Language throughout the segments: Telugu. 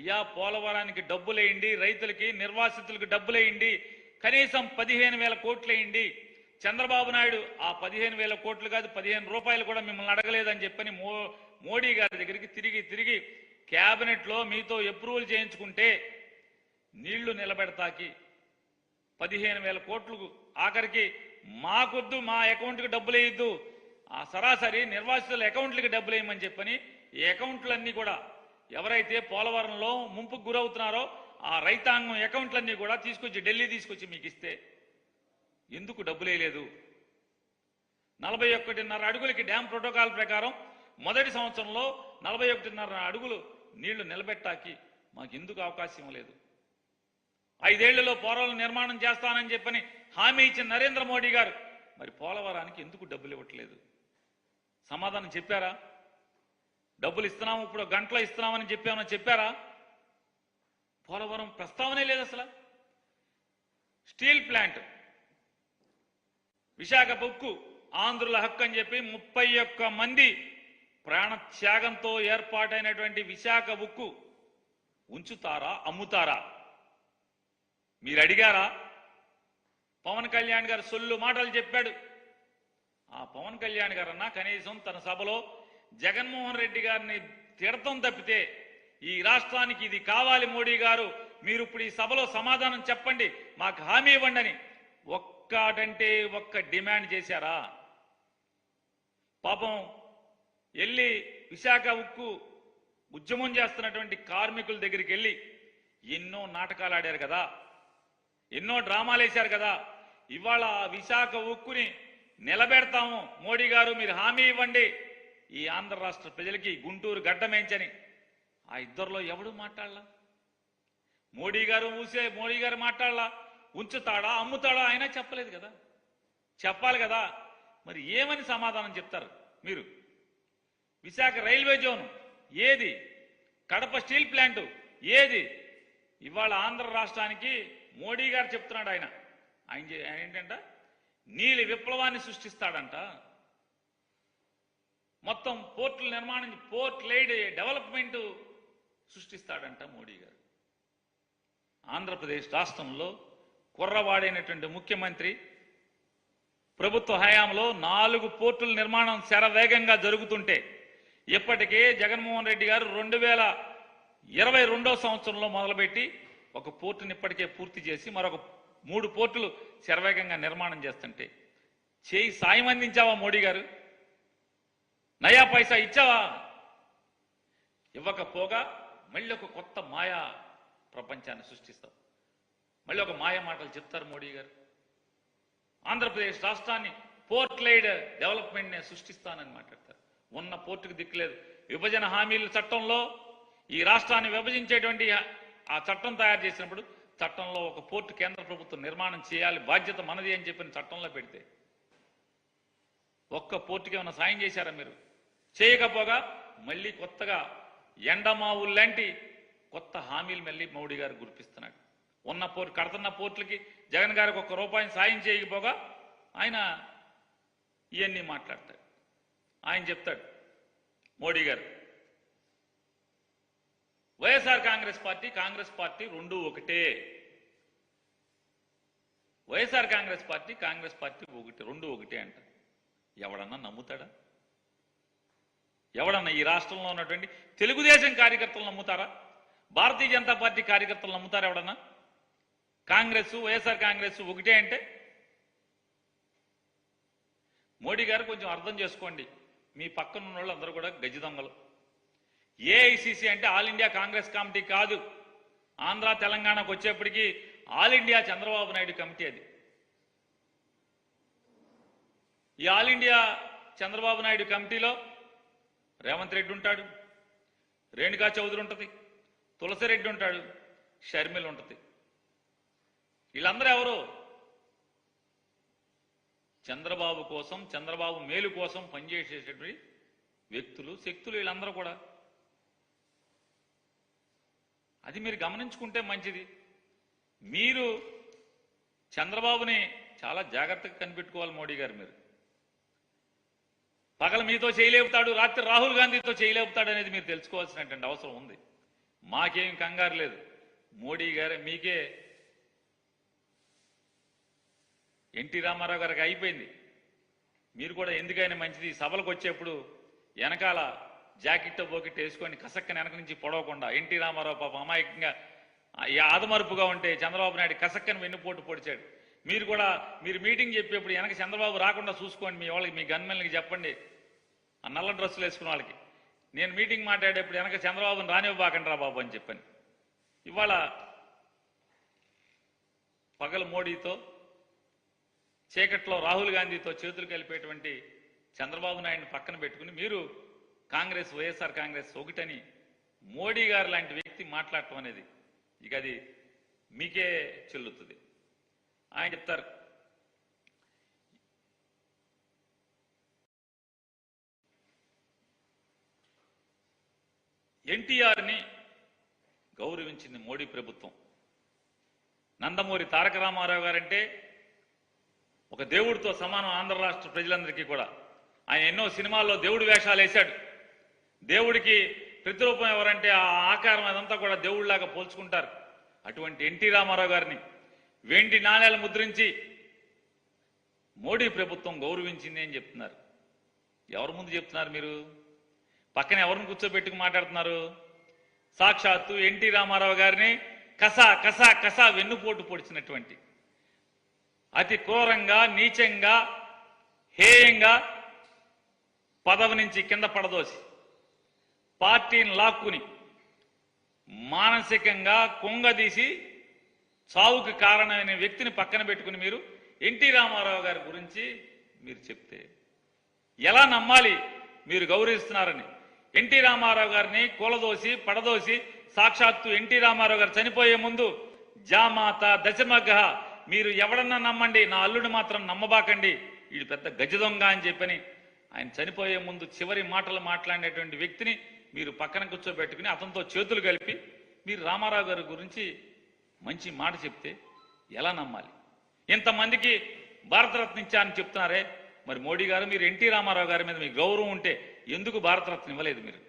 అయ్యా పోలవరానికి డబ్బులేయండి, రైతులకి నిర్వాసితులకు డబ్బులేయండి, కనీసం 15,000 కోట్లు వేయండి. చంద్రబాబు నాయుడు ఆ 15,000 కోట్లు కాదు 15 రూపాయలు కూడా మిమ్మల్ని అడగలేదని చెప్పని మోడీ గారి దగ్గరికి తిరిగి క్యాబినెట్లో మీతో అప్రూవల్ చేయించుకుంటే నీళ్లు నిలబెడతాకి 15,000 కోట్లు ఆఖరికి మాకొద్దు, మా అకౌంట్కి డబ్బులు వేయద్దు, ఆ సరాసరి నిర్వాసితుల అకౌంట్లకి డబ్బులు వేయమని చెప్పని ఈ అకౌంట్లన్నీ కూడా ఎవరైతే పోలవరంలో ముంపుకు గురవుతున్నారో ఆ రైతాంగం అకౌంట్లన్నీ కూడా తీసుకొచ్చి ఢిల్లీ తీసుకొచ్చి మీకు ఇస్తే ఎందుకు డబ్బులు వేయలేదు? 41.5 అడుగులకి డ్యామ్ ప్రోటోకాల్ ప్రకారం మొదటి సంవత్సరంలో 41.5 అడుగులు నీళ్లు నిలబెట్టాకి మాకు ఎందుకు అవకాశం లేదు? 5 ఏళ్లలో పోలవరం నిర్మాణం చేస్తానని చెప్పని హామీ ఇచ్చిన నరేంద్ర మోడీ గారు మరి పోలవరానికి ఎందుకు డబ్బులు ఇవ్వట్లేదు? సమాధానం చెప్పారా? డబ్బులు ఇస్తున్నాము, ఇప్పుడు గంటలో ఇస్తున్నామని చెప్పారా? పోలవరం ప్రస్తావనే లేదు అసలు. స్టీల్ ప్లాంట్, విశాఖ ఉక్కు ఆంధ్రుల హక్కు అని చెప్పి 31 మంది ప్రాణత్యాగంతో ఏర్పాటైనటువంటి విశాఖ ఉక్కు ఉంచుతారా, అమ్ముతారా? మీరు అడిగారా? పవన్ కళ్యాణ్ గారు సొల్లు మాటలు చెప్పాడు. ఆ పవన్ కళ్యాణ్ గారన్నా కనీసం తన సభలో జగన్మోహన్ రెడ్డి గారిని తిడతం తప్పితే ఈ రాష్ట్రానికి ఇది కావాలి మోడీ గారు, మీరు ఇప్పుడు ఈ సభలో సమాధానం చెప్పండి, మాకు హామీ ఇవ్వండి అని ఒక్కటంటే ఒక్క డిమాండ్ చేశారా? పాపం వెళ్ళి విశాఖ ఉక్కు ఉద్యమం చేస్తున్నటువంటి కార్మికుల దగ్గరికి వెళ్ళి ఎన్నో నాటకాలు ఆడారు కదా, ఎన్నో డ్రామాలు వేశారు కదా. ఇవాళ విశాఖ ఉక్కుని నిలబెడతాము మోడీ గారు, మీరు హామీ ఇవ్వండి ఈ ఆంధ్ర రాష్ట్ర ప్రజలకి గుంటూరు గడ్డమేంచని. ఆ ఇద్దరిలో ఎవడు మాట్లాడలా? మోడీ గారు మాట్లాడలా. ఉంచుతాడా, అమ్ముతాడా ఆయన చెప్పలేదు కదా, చెప్పాలి కదా. మరి ఏమని సమాధానం చెప్తారు మీరు? విశాఖ రైల్వే జోన్ ఏది? కడప స్టీల్ ప్లాంట్ ఏది? ఇవాళ ఆంధ్ర రాష్ట్రానికి మోడీ గారు చెప్తున్నాడు, ఆయన ఏంటంట నీలి విప్లవాన్ని సృష్టిస్తాడంట. మొత్తం పోర్టుల నిర్మాణం, పోర్ట్ లైడ్ డెవలప్మెంట్ సృష్టిస్తాడంట మోడీ గారు. ఆంధ్రప్రదేశ్ రాష్ట్రంలో కుర్రవాడైనటువంటి ముఖ్యమంత్రి ప్రభుత్వ హయాంలో 4 పోర్టుల నిర్మాణం శరవేగంగా జరుగుతుంటే ఇప్పటికే జగన్మోహన్ రెడ్డి గారు 2022వ సంవత్సరంలో మొదలుపెట్టి ఒక పోర్టుని ఇప్పటికే పూర్తి చేసి మరొక 3 పోర్టులు శరవేగంగా నిర్మాణం చేస్తుంటే చేయి సాయం అందించావా మోడీ గారు? నయా పైసా ఇచ్చావా? ఇవ్వకపోగా మళ్ళీ ఒక కొత్త మాయా ప్రపంచాన్ని సృష్టిస్తావు, మళ్ళీ ఒక మాయ మాటలు చెప్తారు మోడీ గారు. ఆంధ్రప్రదేశ్ రాష్ట్రాన్ని పోర్ట్ లైడ్ డెవలప్మెంట్ నే సృష్టిస్తానని మాట్లాడతారు. ఉన్న పోర్టుకు దిక్కులేదు. విభజన హామీల చట్టంలో ఈ రాష్ట్రాన్ని విభజించేటువంటి ఆ చట్టం తయారు చేసినప్పుడు చట్టంలో ఒక పోర్టు కేంద్ర ప్రభుత్వం నిర్మాణం చేయాలి, బాధ్యత మనది అని చెప్పిన చట్టంలో పెడితే ఒక్క పోర్టుకి ఏమైనా సాయం చేశారా మీరు? చేయకపోగా మళ్ళీ కొత్తగా ఎండమావులు లాంటి కొత్త హామీలు మళ్ళీ మోడీ గారు గుర్తిస్తున్నాడు. ఉన్న పోర్టు కడుతున్న పోర్టులకి జగన్ గారికి ₹1 సాయం చేయకపోగా ఆయన ఇవన్నీ మాట్లాడతాడు. ఆయన చెప్తాడు మోడీ గారు, వైఎస్ఆర్ కాంగ్రెస్ పార్టీ రెండు ఒకటే. వైఎస్ఆర్ కాంగ్రెస్ పార్టీ ఒకటి, రెండు ఒకటే అంట. ఎవడన్నా నమ్ముతాడా? ఎవడన్నా ఈ రాష్ట్రంలో ఉన్నటువంటి తెలుగుదేశం కార్యకర్తలు నమ్ముతారా? భారతీయ జనతా పార్టీ కార్యకర్తలు నమ్ముతారా? ఎవడన్నా వైఎస్ఆర్ కాంగ్రెస్ ఒకటే అంటే? మోడీ గారు కొంచెం అర్థం చేసుకోండి, మీ పక్కన ఉన్న వాళ్ళు అందరూ కూడా గజ్జి దొంగలు. ఏఐసిసి అంటే ఆల్ ఇండియా కాంగ్రెస్ కమిటీ కాదు. ఆంధ్ర తెలంగాణకు వచ్చేప్పటికీ all India Chandrababu Naidu committee అది. ఈ ఆల్ ఇండియా చంద్రబాబు నాయుడు కమిటీలో రేవంత్ రెడ్డి ఉంటాడు, రేణుకా చౌదరి ఉంటుంది, తులసిరెడ్డి ఉంటాడు, షర్మిల ఉంటుంది. వీళ్ళందరూ ఎవరు? చంద్రబాబు కోసం, చంద్రబాబు మేలు కోసం పనిచేసేటువంటి వ్యక్తులు, శక్తులు వీళ్ళందరూ కూడా. అది మీరు గమనించుకుంటే మంచిది. మీరు చంద్రబాబుని చాలా జాగ్రత్తగా కనిపెట్టుకోవాలి మోడీ గారు. మీరు పగల మీతో చేయలేపుతాడు, రాత్రి రాహుల్ గాంధీతో చేయలేపుతాడు అనేది మీరు తెలుసుకోవాల్సినటువంటి అవసరం ఉంది. మాకేం కంగారు లేదు. మోడీ గారే మీకే ఎన్టీ రామారావు గారికి అయిపోయింది. మీరు కూడా ఎందుకైనా మంచిది సభలకు వచ్చేప్పుడు వెనకాల జాకెట్ బోకెట్ వేసుకొని కసక్కని వెనక నుంచి పొడవకుండా ఎన్టీ రామారావు పాప అమాయకంగా ఆదమరుపుగా ఉంటే చంద్రబాబు నాయుడు కసక్కని వెన్నుపోటు పొడిచాడు. మీరు కూడా మీరు మీటింగ్ చెప్పేప్పుడు వెనక చంద్రబాబు రాకుండా చూసుకోండి. మీ వాళ్ళకి మీ గన్మెన్లకి చెప్పండి, ఆ నల్ల డ్రెస్సులు వేసుకున్న వాళ్ళకి, నేను మీటింగ్ మాట్లాడేప్పుడు వెనక చంద్రబాబుని రానివ్వబాకండి రా బాబు అని చెప్పని. ఇవాళ పగలు మోడీతో చీకట్లో రాహుల్ గాంధీతో చేతులు కలిపేటువంటి చంద్రబాబు నాయుడిని పక్కన పెట్టుకుని మీరు కాంగ్రెస్ వైఎస్ఆర్ కాంగ్రెస్ ఒకటని మోడీ గారు లాంటి వ్యక్తి మాట్లాడటం అనేది ఇక అది మీకే చెల్లుతుంది. ఆయన చెప్తారు ఎన్టీఆర్ని గౌరవించింది మోడీ ప్రభుత్వం. నందమూరి తారక రామారావు గారంటే ఒక దేవుడితో సమానం ఆంధ్ర రాష్ట్ర ప్రజలందరికీ కూడా. ఆయన ఎన్నో సినిమాల్లో దేవుడి వేషాలు వేశాడు. దేవుడికి ప్రతిరూపం ఎవరంటే ఆ ఆకారం అదంతా కూడా దేవుడిలాగా పోల్చుకుంటారు. అటువంటి ఎన్టీ రామారావు గారిని వెండి నాణేలు ముద్రించి మోడీ ప్రభుత్వం గౌరవించింది అని చెప్తున్నారు. ఎవరి ముందు చెప్తున్నారు మీరు? పక్కన ఎవరిని కూర్చోబెట్టుకు మాట్లాడుతున్నారు? సాక్షాత్తు ఎన్టీ రామారావు గారిని కసా కసా కసా వెన్నుపోటు పొడిచినటువంటి అతి క్రూరంగా నీచంగా హేయంగా పదవి నుంచి కింద పడదోసి పార్టీని లాక్కుని మానసికంగా కుంగదీసి చావుకి కారణమైన వ్యక్తిని పక్కన పెట్టుకుని మీరు ఎన్టీ రామారావు గారి గురించి మీరు చెప్తే ఎలా నమ్మాలి మీరు గౌరవిస్తున్నారని? ఎన్టీ రామారావు గారిని కూలదోసి పడదోసి సాక్షాత్తు ఎన్టీ రామారావు గారు చనిపోయే ముందు జామాత దశమగ మీరు ఎవడన్నా నమ్మండి, నా అల్లుడు మాత్రం నమ్మబాకండి, వీడు పెద్ద గజ దొంగ అని చెప్పని ఆయన చనిపోయే ముందు చివరి మాటలు మాట్లాడేటువంటి వ్యక్తిని మీరు పక్కన కూర్చోబెట్టుకుని అతనితో చేతులు కలిపి మీరు రామారావు గారి గురించి మంచి మాట చెప్తే ఎలా నమ్మాలి? ఇంతమందికి భారతరత్న ఇచ్చారని చెప్తున్నారే, మరి మోడీ గారు మీరు ఎన్టీ రామారావు గారి మీద మీ గౌరవం ఉంటే ఎందుకు భారతరత్న ఇవ్వలేదు? మీరు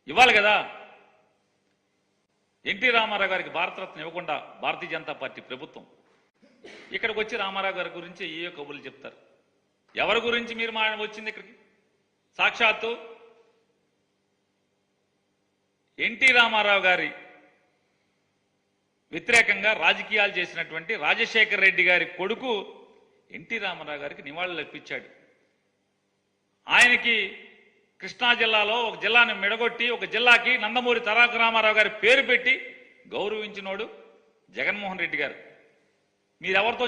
ఇవ్వాలి కదా. ఎన్టీ రామారావు గారికి భారతరత్న ఇవ్వకుండా భారతీయ జనతా పార్టీ ప్రభుత్వం ఇక్కడికి వచ్చి రామారావు గారి గురించి ఏ కబుర్లు చెప్తారు. ఎవరి గురించి మీరు వచ్చింది ఇక్కడికి? సాక్షాత్తు ఎన్టీ రామారావు గారి వ్యతిరేకంగా రాజకీయాలు చేసినటువంటి రాజశేఖర్ రెడ్డి గారి కొడుకు ఎన్టీ రామారావు గారికి నివాళులు అర్పించాడు. ఆయనకి కృష్ణా జిల్లాలో ఒక జిల్లాను మెడగొట్టి ఒక జిల్లాకి నందమూరి తారక రామారావు గారి పేరు పెట్టి గౌరవించినోడు జగన్మోహన్ రెడ్డి గారు. మీరెవరితో